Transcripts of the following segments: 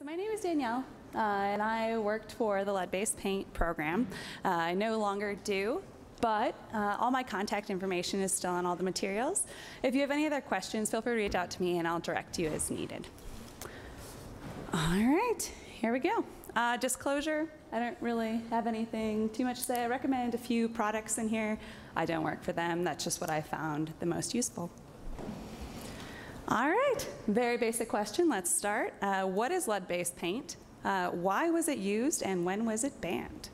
My name is Danielle, and I worked for the lead-based paint program. I no longer do, but all my contact information is still on all the materials. If you have any other questions, feel free to reach out to me and I'll direct you as needed. All right, here we go. Disclosure, I don't really have anything too much to say. I recommend a few products in here. I don't work for them. That's just what I found the most useful. All right, very basic question. Let's start. What is lead-based paint? Why was it used and when was it banned?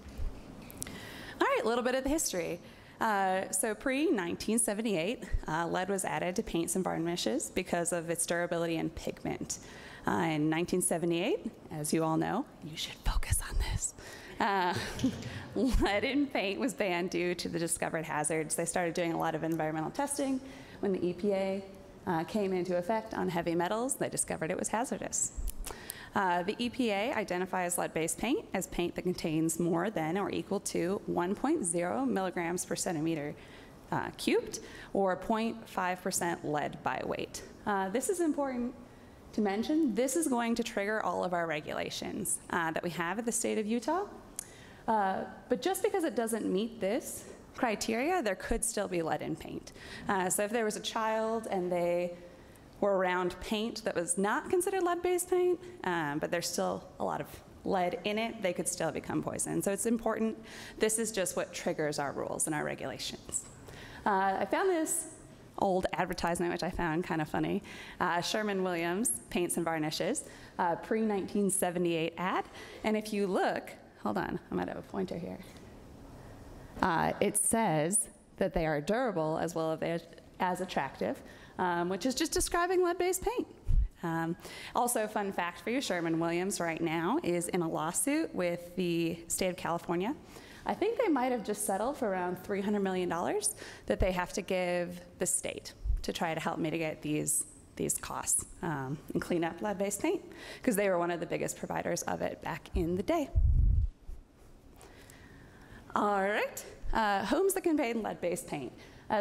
All right, a little bit of the history. So pre-1978, lead was added to paints and varnishes because of its durability and pigment. In 1978, as you all know, you should focus on this. Lead in paint was banned due to the discovered hazards. They started doing a lot of environmental testing. When the EPA came into effect on heavy metals, they discovered it was hazardous. The EPA identifies lead-based paint as paint that contains more than or equal to 1.0 milligrams per centimeter cubed, or 0.5% lead by weight. This is important to mention. This is going to trigger all of our regulations that we have at the state of Utah. But just because it doesn't meet this criteria, there could still be lead in paint. So if there was a child and they were around paint that was not considered lead-based paint, but there's still a lot of lead in it, they could still become poisoned. So it's important. This is just what triggers our rules and our regulations. I found this old advertisement, which I found kind of funny. Sherwin-Williams Paints and Varnishes, pre-1978 ad. And if you look, hold on, I might have a pointer here. It says that they are durable as well as attractive, which is just describing lead-based paint. Also, fun fact for you, Sherwin-Williams right now is in a lawsuit with the state of California. I think they might have just settled for around $300 million that they have to give the state to try to help mitigate these costs and clean up lead-based paint, because they were one of the biggest providers of it back in the day. All right, homes that conveyed lead-based paint.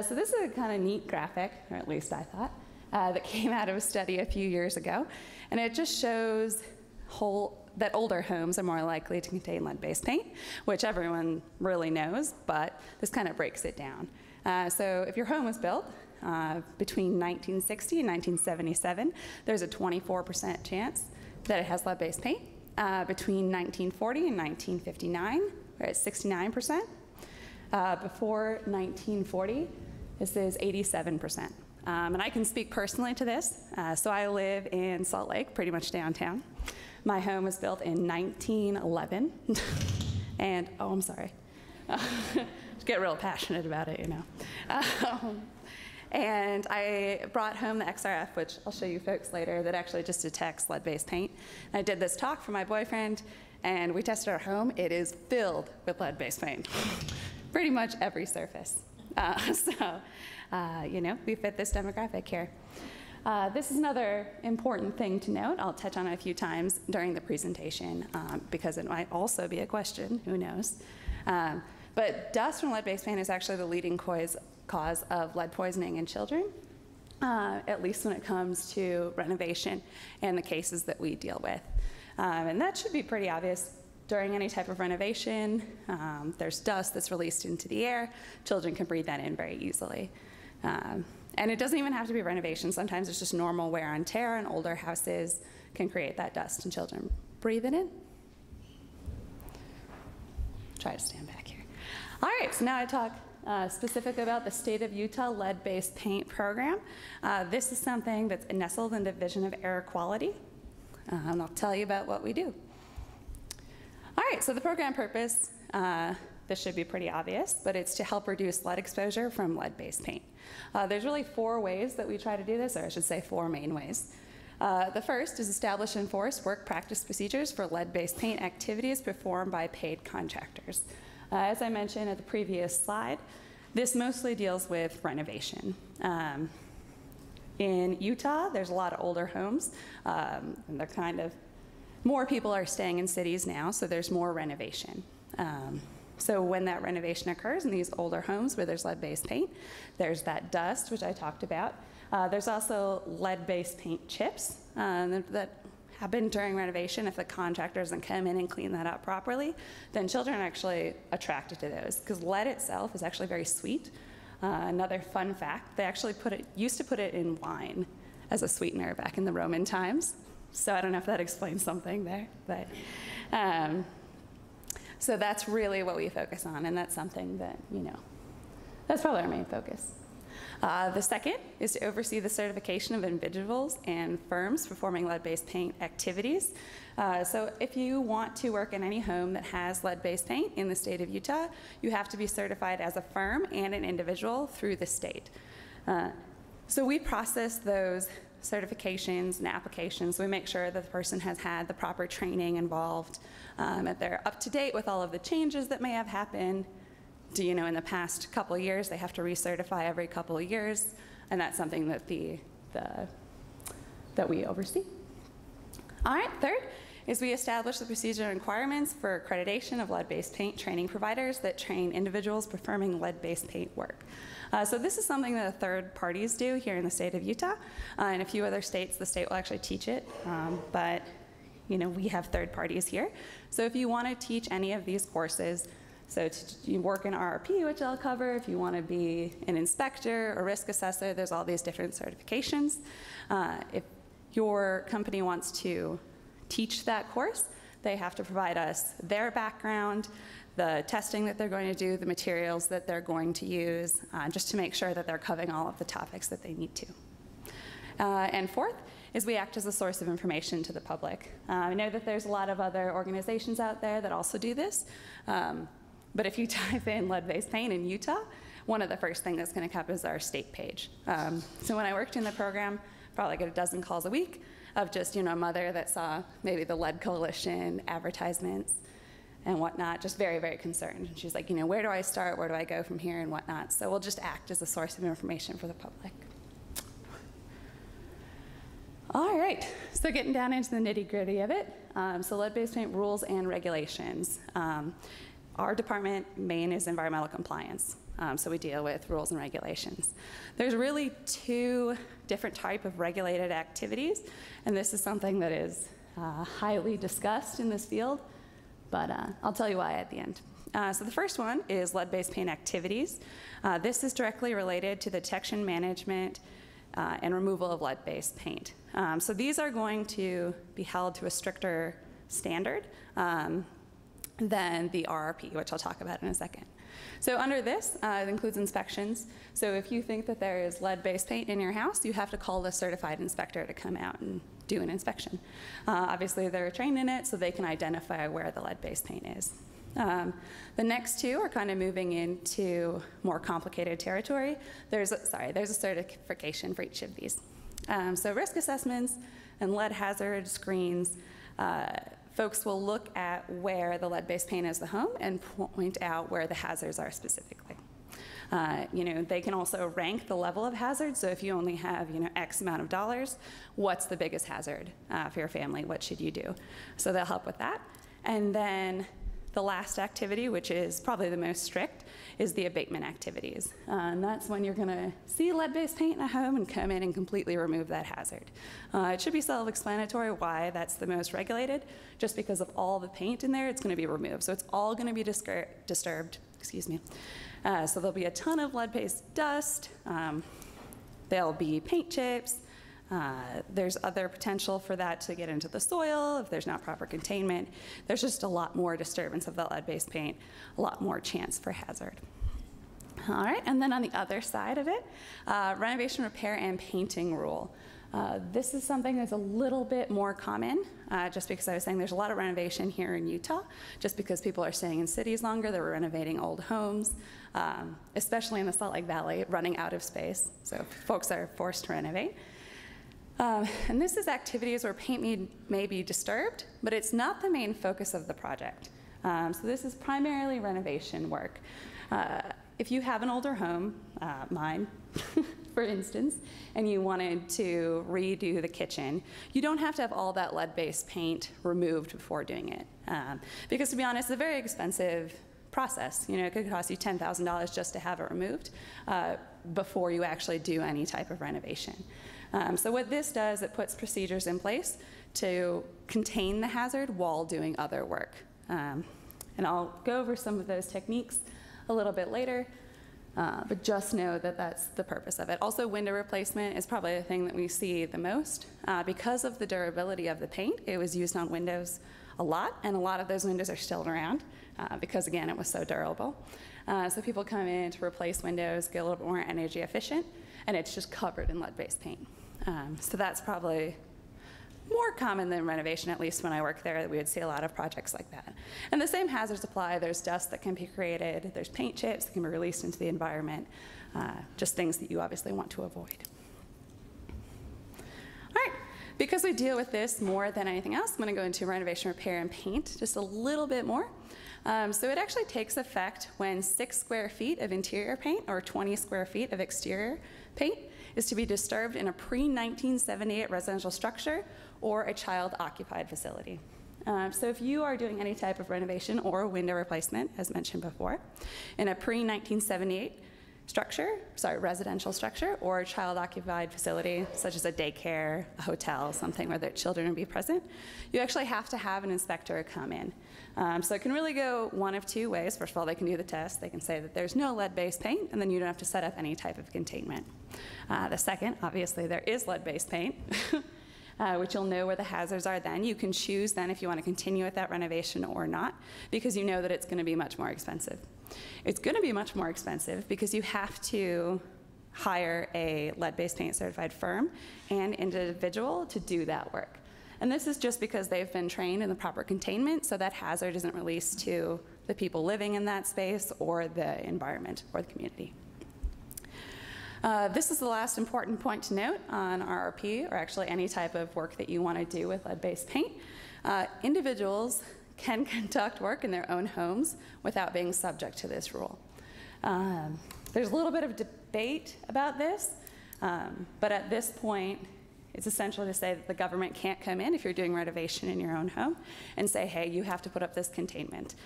So this is a kind of neat graphic, or at least I thought, that came out of a study a few years ago. And it just shows that older homes are more likely to contain lead-based paint, which everyone really knows, but this kind of breaks it down. So if your home was built between 1960 and 1977, there's a 24% chance that it has lead-based paint. Between 1940 and 1959, we're at 69%. Before 1940, this is 87%. And I can speak personally to this. So I live in Salt Lake, pretty much downtown. My home was built in 1911. And, oh, I'm sorry. Just get real passionate about it, you know. And I brought home the XRF, which I'll show you folks later, that actually just detects lead-based paint. And I did this talk for my boyfriend, and we tested our home. It is filled with lead-based paint. Pretty much every surface. You know, we fit this demographic here. This is another important thing to note. I'll touch on it a few times during the presentation because it might also be a question, who knows. But dust from lead-based paint is actually the leading cause of lead poisoning in children, at least when it comes to renovation and the cases that we deal with. And that should be pretty obvious. During any type of renovation, there's dust that's released into the air. Children can breathe that in very easily. And it doesn't even have to be renovation. Sometimes it's just normal wear and tear, and older houses can create that dust, and children breathe it in. Try to stand back here. All right, so now I talk specific about the State of Utah lead-based paint program. This is something that's nestled in the Division of Air Quality, and I'll tell you about what we do. All right, so the program purpose, this should be pretty obvious, but it's to help reduce lead exposure from lead-based paint. There's really 4 ways that we try to do this, or I should say 4 main ways. The first is establish and enforce work practice procedures for lead-based paint activities performed by paid contractors. As I mentioned at the previous slide, this mostly deals with renovation. In Utah, there's a lot of older homes, and they're kind of, more people are staying in cities now, so there's more renovation. So when that renovation occurs in these older homes where there's lead-based paint, there's that dust, which I talked about. There's also lead-based paint chips that happen during renovation, if the contractor doesn't come in and clean that up properly, then children are actually attracted to those, because lead itself is actually very sweet. Another fun fact, they actually used to put it in wine as a sweetener back in the Roman times. So I don't know if that explains something there, but so that's really what we focus on, and that's something that, that's probably our main focus. The second is to oversee the certification of individuals and firms performing lead-based paint activities. So if you want to work in any home that has lead-based paint in the state of Utah, you have to be certified as a firm and an individual through the state. So we process those certifications and applications. We make sure that the person has had the proper training involved, that they're up to date with all of the changes that may have happened. In the past couple of years, they have to recertify every couple of years, and that's something that that we oversee. All right, third is we establish the procedure and requirements for accreditation of lead-based paint training providers that train individuals performing lead-based paint work. So this is something that third parties do here in the state of Utah. In a few other states, the state will actually teach it, but we have third parties here. So if you want to teach any of these courses, so you work in RRP, which I'll cover. If you want to be an inspector or risk assessor, there's all these different certifications. If your company wants to teach that course, they have to provide us their background, the testing that they're going to do, the materials that they're going to use, just to make sure that they're covering all of the topics that they need to. And fourth is we act as a source of information to the public. I know that there's a lot of other organizations out there that also do this. But if you type in lead-based paint in Utah, one of the first things that's going to come up is our state page. So when I worked in the program, probably get a dozen calls a week of just, a mother that saw maybe the Lead Coalition advertisements and whatnot, just very, very concerned. And she's like, where do I start? Where do I go from here and whatnot? So we'll just act as a source of information for the public. All right, so getting down into the nitty-gritty of it. So lead-based paint rules and regulations. Our department main is environmental compliance, so we deal with rules and regulations. There's really two different types of regulated activities, and this is something that is highly discussed in this field, but I'll tell you why at the end. So the first one is lead-based paint activities. This is directly related to the detection, management, and removal of lead-based paint. So these are going to be held to a stricter standard than the RRP, which I'll talk about in a second. So under this, it includes inspections. So if you think that there is lead-based paint in your house, you have to call the certified inspector to come out and do an inspection. Obviously, they're trained in it, so they can identify where the lead-based paint is. The next two are kind of moving into more complicated territory. There's a certification for each of these. So risk assessments and lead hazard screens, folks will look at where the lead-based paint is the home and point out where the hazards are specifically. They can also rank the level of hazard. So if you only have, X amount of dollars, what's the biggest hazard for your family? What should you do? So they'll help with that. And then the last activity, which is probably the most strict, is the abatement activities. And that's when you're going to see lead-based paint in a home and come in and completely remove that hazard. It should be self-explanatory why that's the most regulated. Just because of all the paint in there, it's going to be removed. So it's all going to be disturbed. Excuse me. So there'll be a ton of lead-based dust. There'll be paint chips. There's other potential for that to get into the soil if there's not proper containment. There's just a lot more disturbance of the lead-based paint, a lot more chance for hazard. All right, and then on the other side of it, renovation, repair, and painting rule. This is something that's a little bit more common, just because I was saying there's a lot of renovation here in Utah, just because people are staying in cities longer, they're renovating old homes, especially in the Salt Lake Valley, running out of space, so folks are forced to renovate. And this is activities where paint may be disturbed, but it's not the main focus of the project. So this is primarily renovation work. If you have an older home, mine, for instance, and you wanted to redo the kitchen, you don't have to have all that lead-based paint removed before doing it. Because to be honest, it's a very expensive process. It could cost you $10,000 just to have it removed before you actually do any type of renovation. So what this does, it puts procedures in place to contain the hazard while doing other work. And I'll go over some of those techniques a little bit later, but just know that that's the purpose of it. Also, window replacement is probably the thing that we see the most. Because of the durability of the paint, it was used on windows a lot, and a lot of those windows are still around because, again, it was so durable. So people come in to replace windows, get a little bit more energy efficient, and it's just covered in lead-based paint. So that's probably more common than renovation, at least when I worked there, we would see a lot of projects like that. And the same hazards apply. There's dust that can be created. There's paint chips that can be released into the environment, just things that you obviously want to avoid. All right, because we deal with this more than anything else, I'm going to go into renovation, repair, and paint just a little bit more. So it actually takes effect when 6 square feet of interior paint or 20 square feet of exterior paint is to be disturbed in a pre-1978 residential structure or a child-occupied facility. So if you are doing any type of renovation or window replacement, as mentioned before, in a pre-1978 residential structure or a child-occupied facility, such as a daycare, a hotel, something where the children would be present, you actually have to have an inspector come in. So it can really go one of two ways. First of all, they can do the test. They can say that there's no lead-based paint, and then you don't have to set up any type of containment. The second, obviously, there is lead-based paint, which you'll know where the hazards are then. You can choose then if you want to continue with that renovation or not, because you know that it's going to be much more expensive. It's going to be much more expensive because you have to hire a lead-based paint certified firm and individual to do that work. And this is just because they've been trained in the proper containment, so that hazard isn't released to the people living in that space or the environment or the community. This is the last important point to note on RRP, or actually any type of work that you want to do with lead-based paint. Individuals can conduct work in their own homes without being subject to this rule. There's a little bit of debate about this, but at this point, it's essential to say that the government can't come in if you're doing renovation in your own home and say, hey, you have to put up this containment,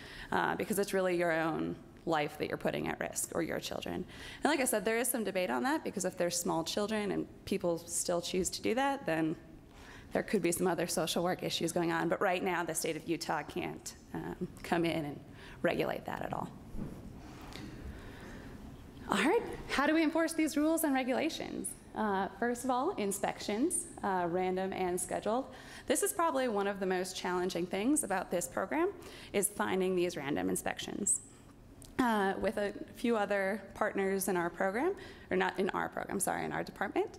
because it's really your own life that you're putting at risk, or your children. And like I said, there is some debate on that, because if there's small children and people still choose to do that, then there could be some other social work issues going on. But right now, the state of Utah can't come in and regulate that at all. All right, how do we enforce these rules and regulations? First of all, inspections, random and scheduled. This is probably one of the most challenging things about this program, is finding these random inspections. With a few other partners in our program, or not in our program, sorry, in our department,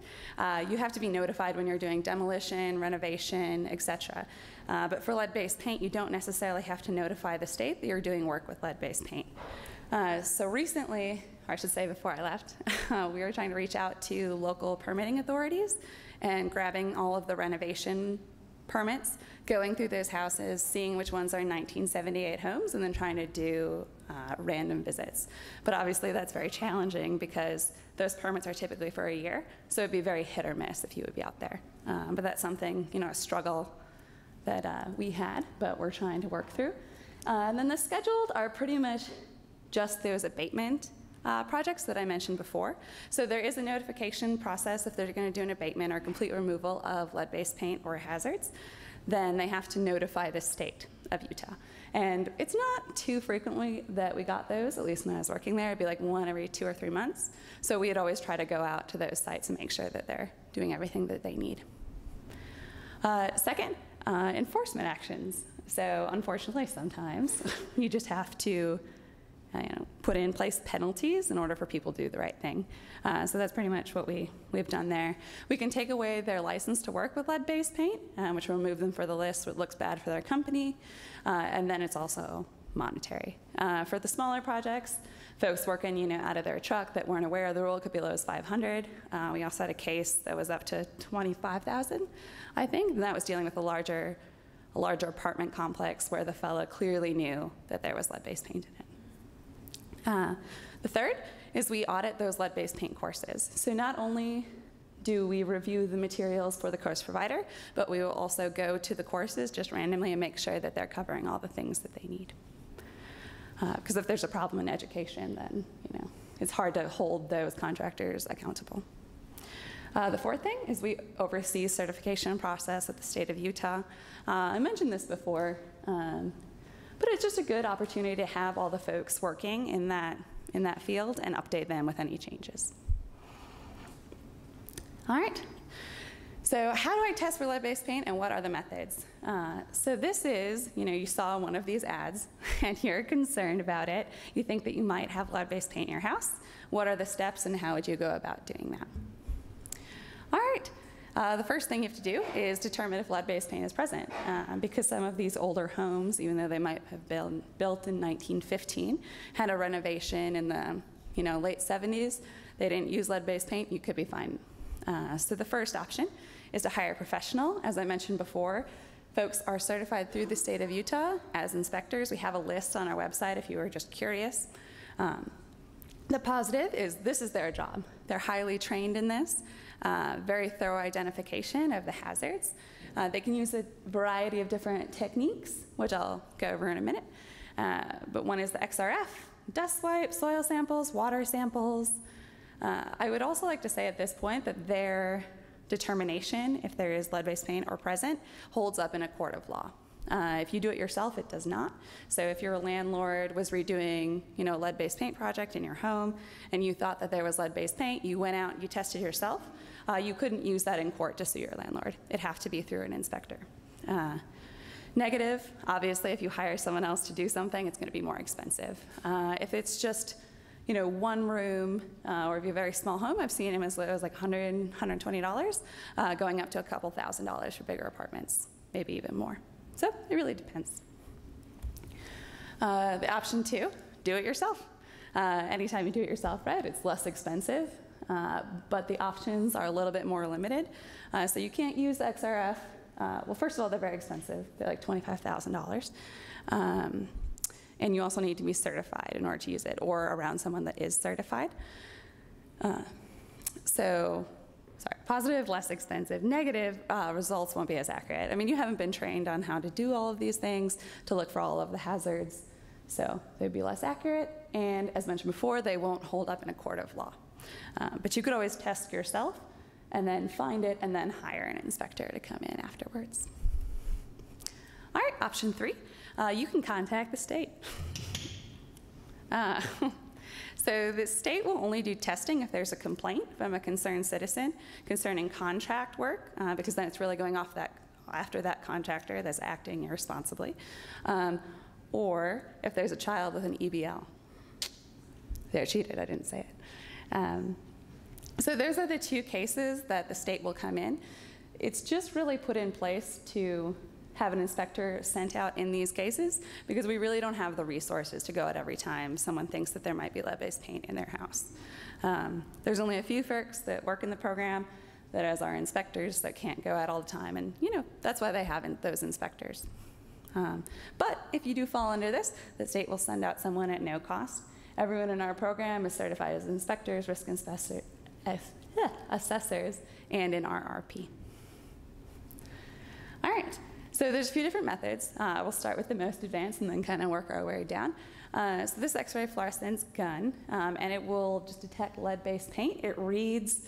you have to be notified when you're doing demolition, renovation, etc. But for lead-based paint, you don't necessarily have to notify the state that you're doing work with lead-based paint. So recently, or I should say before I left, we were trying to reach out to local permitting authorities and grabbing all of the renovation permits, going through those houses, seeing which ones are 1978 homes, and then trying to do random visits. But obviously that's very challenging because those permits are typically for a year, so it'd be very hit or miss if you would be out there. But that's something, a struggle that we had, but we're trying to work through. And then the scheduled are pretty much just those abatement projects that I mentioned before. So there is a notification process if they're going to do an abatement or complete removal of lead-based paint or hazards. Then they have to notify the state of Utah. And it's not too frequently that we got those, at least when I was working there. It'd be like one every 2 or 3 months. So we'd always try to go out to those sites and make sure that they're doing everything that they need. Second, enforcement actions. So unfortunately, sometimes you just have to put in place penalties in order for people to do the right thing. So that's pretty much what we've done there. We can take away their license to work with lead-based paint, which will remove them for the list, so it looks bad for their company, and then it's also monetary. For the smaller projects, folks working out of their truck that weren't aware of the rule, could be as low as $500. We also had a case that was up to $25,000, I think, and that was dealing with a larger apartment complex where the fellow clearly knew that there was lead-based paint in it. The third is we audit those lead-based paint courses. So not only do we review the materials for the course provider, but we will also go to the courses just randomly and make sure that they're covering all the things that they need. Because if there's a problem in education, then it's hard to hold those contractors accountable. The fourth thing is we oversee certification process at the state of Utah. I mentioned this before, but it's just a good opportunity to have all the folks working in that field and update them with any changes. All right. So how do I test for lead-based paint, and what are the methods? So this is, you saw one of these ads and you're concerned about it. You think that you might have lead-based paint in your house. What are the steps and how would you go about doing that? All right. The first thing you have to do is determine if lead-based paint is present, because some of these older homes, even though they might have been built in 1915, had a renovation in the late 70s. They didn't use lead-based paint. You could be fine. So the first option is to hire a professional. As I mentioned before, folks are certified through the state of Utah as inspectors. We have a list on our website if you were just curious. The positive is this is their job. They're highly trained in this, very thorough identification of the hazards. They can use a variety of different techniques, which I'll go over in a minute. But one is the XRF, dust wipe, soil samples, water samples. I would also like to say at this point that their determination, if there is lead-based paint or present, holds up in a court of law. If you do it yourself, it does not. So if your landlord was redoing, a lead-based paint project in your home, and you thought that there was lead-based paint, you went out, you tested yourself, you couldn't use that in court to sue your landlord. It'd have to be through an inspector. Negative, obviously, if you hire someone else to do something, it's going to be more expensive. If it's just one room, or if you have a very small home, I've seen them as low as like $100, $120, going up to a couple $1,000s for bigger apartments, maybe even more. So it really depends. The option 2, do it yourself. Anytime you do it yourself, right, it's less expensive, but the options are a little bit more limited. So you can't use XRF. Well, first of all, they're very expensive. They're like $25,000. And you also need to be certified in order to use it, or around someone that is certified. Positive, less expensive. Negative, results won't be as accurate. I mean, you haven't been trained on how to do all of these things, to look for all of the hazards, so they'd be less accurate, and as mentioned before, they won't hold up in a court of law. But you could always test yourself, and then find it, and then hire an inspector to come in afterwards. All right, option 3. You can contact the state. So the state will only do testing if there's a complaint from a concerned citizen concerning contract work, because then it's really going off after that contractor that's acting irresponsibly, or if there's a child with an EBL. They're cheated, I didn't say it. So those are the 2 cases that the state will come in. It's just really put in place to have an inspector sent out in these cases, because we really don't have the resources to go out every time someone thinks that there might be lead-based paint in their house. There's only a few folks that work in the program that as our inspectors that can't go out all the time, and that's why they haven't those inspectors. But if you do fall under this, the state will send out someone at no cost. Everyone in our program is certified as inspectors, risk assessors, and in RRP. All right. So there's a few different methods. We'll start with the most advanced and then kind of work our way down. So this Xray Fluorescence gun, and it will just detect lead-based paint. It reads,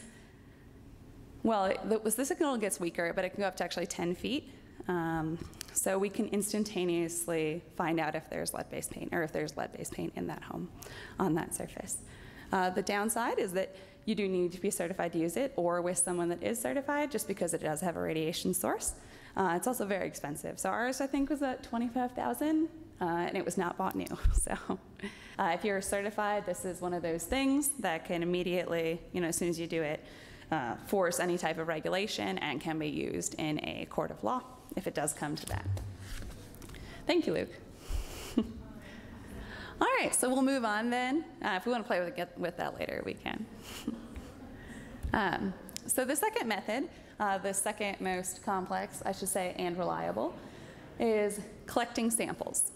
well, the signal gets weaker, but it can go up to actually 10 feet. So we can instantaneously find out if there's lead-based paint, or if there's lead-based paint in that home on that surface. The downside is that you do need to be certified to use it, or with someone that is certified, just because it does have a radiation source. It's also very expensive. So ours, I think, was at $25,000, and it was not bought new. So if you're certified, this is one of those things that can immediately, as soon as you do it, force any type of regulation and can be used in a court of law if it does come to that. Thank you, Luke. All right, so we'll move on then. If we want to play with that later, we can. So the second method, the second most complex, I should say, and reliable, is collecting samples.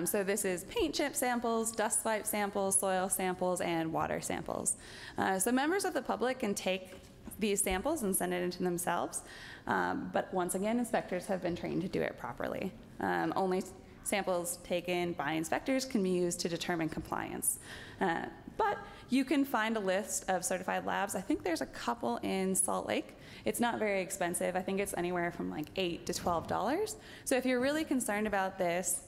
So this is paint chip samples, dust wipe samples, soil samples, and water samples. So members of the public can take these samples and send it into themselves, but once again, inspectors have been trained to do it properly. Only samples taken by inspectors can be used to determine compliance. But You can find a list of certified labs. I think there's a couple in Salt Lake. It's not very expensive. I think it's anywhere from like $8 to $12. So if you're really concerned about this,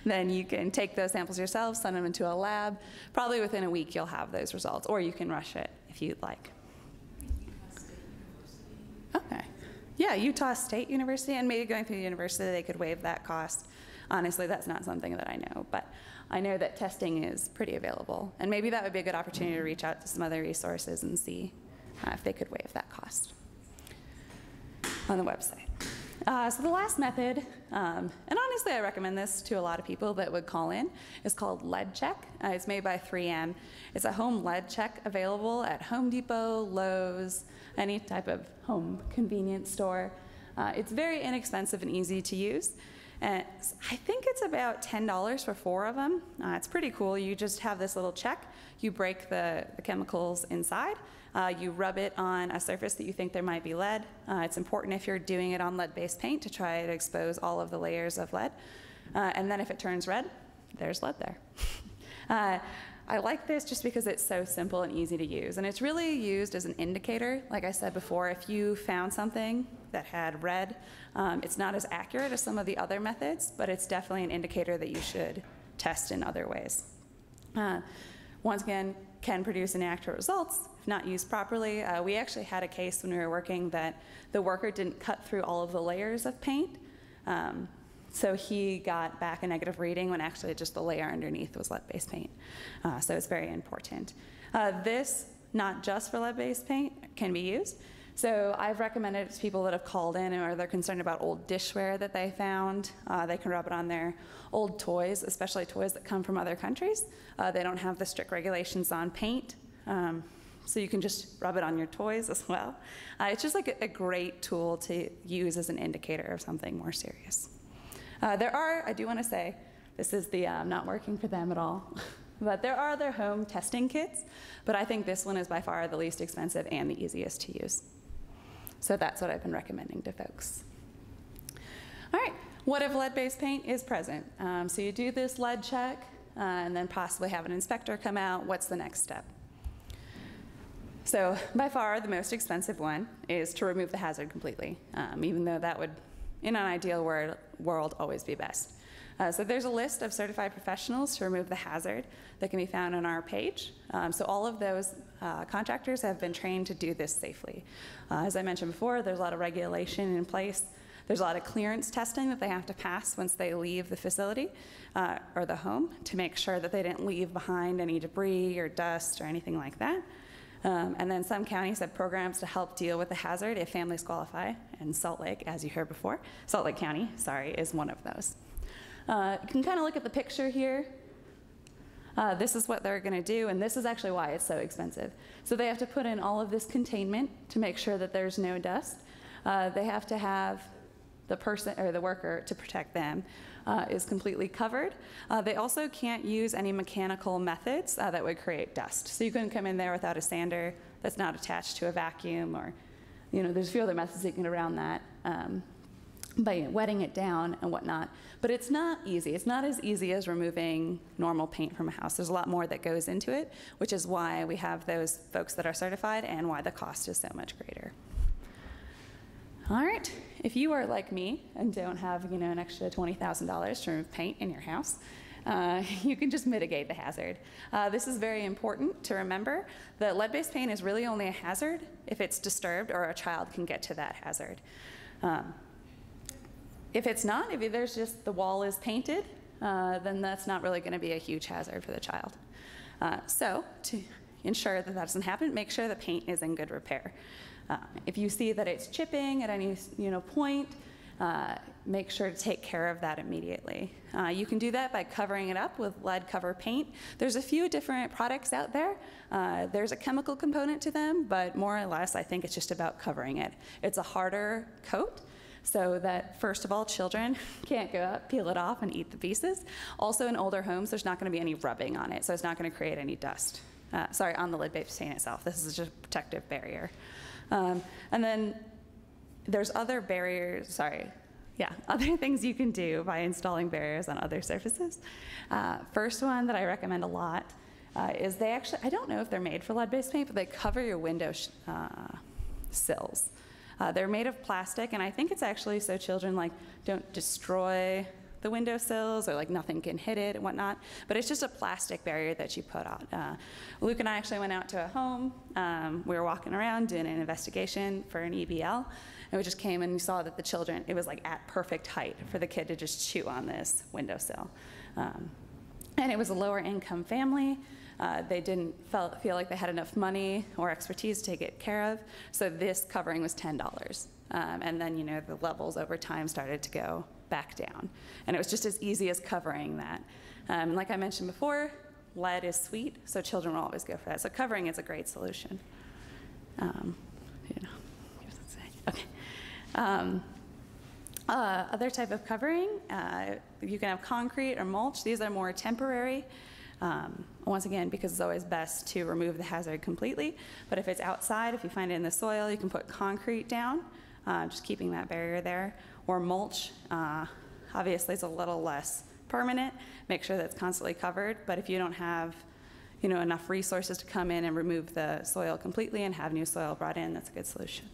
then you can take those samples yourself, send them into a lab. Probably within a week you'll have those results, or you can rush it if you'd like. Okay. Yeah, Utah State University, and maybe going through the university they could waive that cost. Honestly, that's not something that I know, but I know that testing is pretty available, and maybe that would be a good opportunity to reach out to some other resources and see if they could waive that cost on the website. So the last method, and honestly I recommend this to a lot of people that would call in, is called lead check. It's made by 3M. It's a home lead check available at Home Depot, Lowe's, any type of home convenience store. It's very inexpensive and easy to use. And I think it's about $10 for 4 of them. It's pretty cool. You just have this little check. You break the chemicals inside. You rub it on a surface that you think there might be lead. It's important if you're doing it on lead-based paint to try to expose all of the layers of lead. And then if it turns red, there's lead there. I like this just because it's so simple and easy to use. And it's really used as an indicator. Like I said before, if you found something that had red, it's not as accurate as some of the other methods, but it's definitely an indicator that you should test in other ways. Once again, can produce inaccurate results if not used properly. We actually had a case when we were working that the worker didn't cut through all of the layers of paint. So he got back a negative reading when actually just the layer underneath was lead-based paint. So it's very important. This, not just for lead-based paint, can be used. So I've recommended it to people that have called in or they're concerned about old dishware that they found. They can rub it on their old toys, especially toys that come from other countries. They don't have the strict regulations on paint. So you can just rub it on your toys as well. It's just like a great tool to use as an indicator of something more serious. There are, I do want to say, this is the not working for them at all, but there are other home testing kits, but I think this one is by far the least expensive and the easiest to use. So that's what I've been recommending to folks. All right, what if lead-based paint is present? So you do this lead check and then possibly have an inspector come out. What's the next step? So by far the most expensive one is to remove the hazard completely, even though that would, in an ideal world, always be best. So there's a list of certified professionals to remove the hazard that can be found on our page. So all of those contractors have been trained to do this safely. As I mentioned before, there's a lot of regulation in place. There's a lot of clearance testing that they have to pass once they leave the facility or the home to make sure that they didn't leave behind any debris or dust or anything like that. And then some counties have programs to help deal with the hazard if families qualify, and Salt Lake, as you heard before, Salt Lake County, sorry, is one of those. You can kind of look at the picture here. This is what they're going to do, and this is actually why it's so expensive. So they have to put in all of this containment to make sure that there's no dust. They have to have the person or the worker to protect them is completely covered. They also can't use any mechanical methods that would create dust. So you couldn't come in there without a sander that's not attached to a vacuum, or there's a few other methods you can get around that by wetting it down and whatnot. But it's not easy. It's not as easy as removing normal paint from a house. There's a lot more that goes into it, which is why we have those folks that are certified and why the cost is so much greater. All right, if you are like me and don't have an extra $20,000 to remove paint in your house, you can just mitigate the hazard. This is very important to remember that lead-based paint is really only a hazard if it's disturbed or a child can get to that hazard. If it's not, if there's just the wall is painted, then that's not really going to be a huge hazard for the child. So to ensure that that doesn't happen, make sure the paint is in good repair. If you see that it's chipping at any point, make sure to take care of that immediately. You can do that by covering it up with lead cover paint. There's a few different products out there. There's a chemical component to them, but more or less I think it's just about covering it. It's a harder coat, so that, first of all, children can't go up, peel it off, and eat the pieces. Also, in older homes, there's not going to be any rubbing on it, so it's not going to create any dust. Sorry, on the lead-based paint itself. This is just a protective barrier. And then there's other barriers, other things you can do by installing barriers on other surfaces. First one that I recommend a lot is they actually, I don't know if they're made for lead-based paint, but they cover your window sills. They're made of plastic, and I think it's actually so children like don't destroy the windowsills, or like nothing can hit it and whatnot, but it's just a plastic barrier that you put on. Luke and I actually went out to a home. We were walking around doing an investigation for an EBL, and we just came and we saw that the children, it was like at perfect height for the kid to just chew on this windowsill. And it was a lower income family. They didn't feel like they had enough money or expertise to take it care of, so this covering was $10. And then, you know, the levels over time started to go back down. And it was just as easy as covering that. Like I mentioned before, lead is sweet, so children will always go for that. So covering is a great solution. Okay. Other type of covering, you can have concrete or mulch. These are more temporary. Once again, because it's always best to remove the hazard completely. But if it's outside, if you find it in the soil, you can put concrete down, just keeping that barrier there. Or mulch, obviously it's a little less permanent. Make sure that it's constantly covered. But if you don't have, you know, enough resources to come in and remove the soil completely and have new soil brought in, that's a good solution.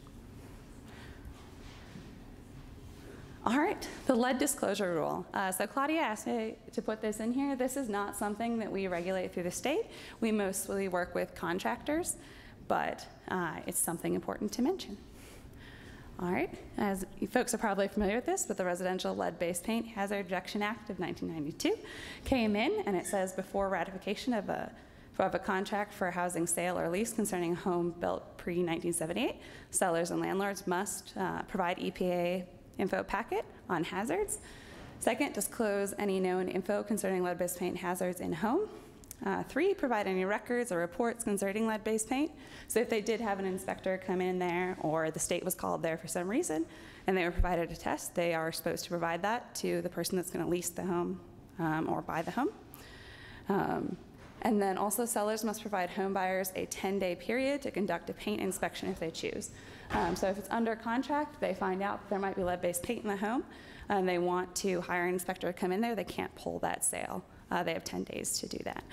All right, the lead disclosure rule. So Claudia asked me to put this in here. This is not something that we regulate through the state. We mostly work with contractors, but it's something important to mention. All right, as you folks are probably familiar with this, but the Residential Lead-Based Paint Hazard Reduction Act of 1992 came in, and it says before ratification of a contract for a housing sale or lease concerning a home built pre-1978, sellers and landlords must provide EPA info packet on hazards. Second, disclose any known info concerning lead-based paint hazards in home. 3, provide any records or reports concerning lead-based paint. So if they did have an inspector come in there, or the state was called there for some reason, and they were provided a test, they are supposed to provide that to the person that's going to lease the home or buy the home. And then also sellers must provide home buyers a 10-day period to conduct a paint inspection if they choose. So if it's under contract, they find out there might be lead-based paint in the home, and they want to hire an inspector to come in there, they can't pull that sale. They have 10 days to do that.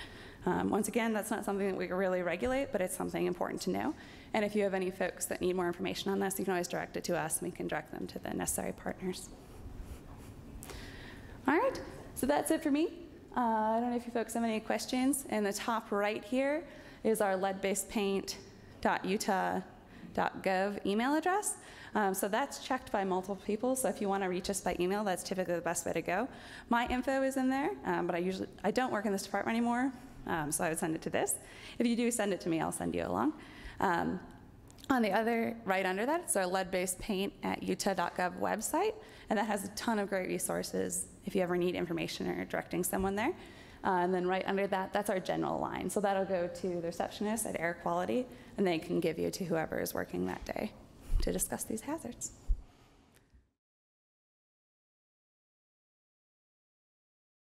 Once again, that's not something that we really regulate, but it's something important to know. And if you have any folks that need more information on this, you can always direct it to us, and we can direct them to the necessary partners. All right, so that's it for me. I don't know if you folks have any questions. In the top right here is our leadbasedpaint.utah.gov email address. So that's checked by multiple people, so if you want to reach us by email, that's typically the best way to go. My info is in there, but I don't work in this department anymore, so I would send it to this. If you do send it to me, I'll send you along. On the other, right under that, it's our leadbasedpaint.utah.gov website, and that has a ton of great resources if you ever need information or directing someone there. And then right under that, that's our general line. So that'll go to the receptionist at Air Quality, and they can give you to whoever is working that day to discuss these hazards.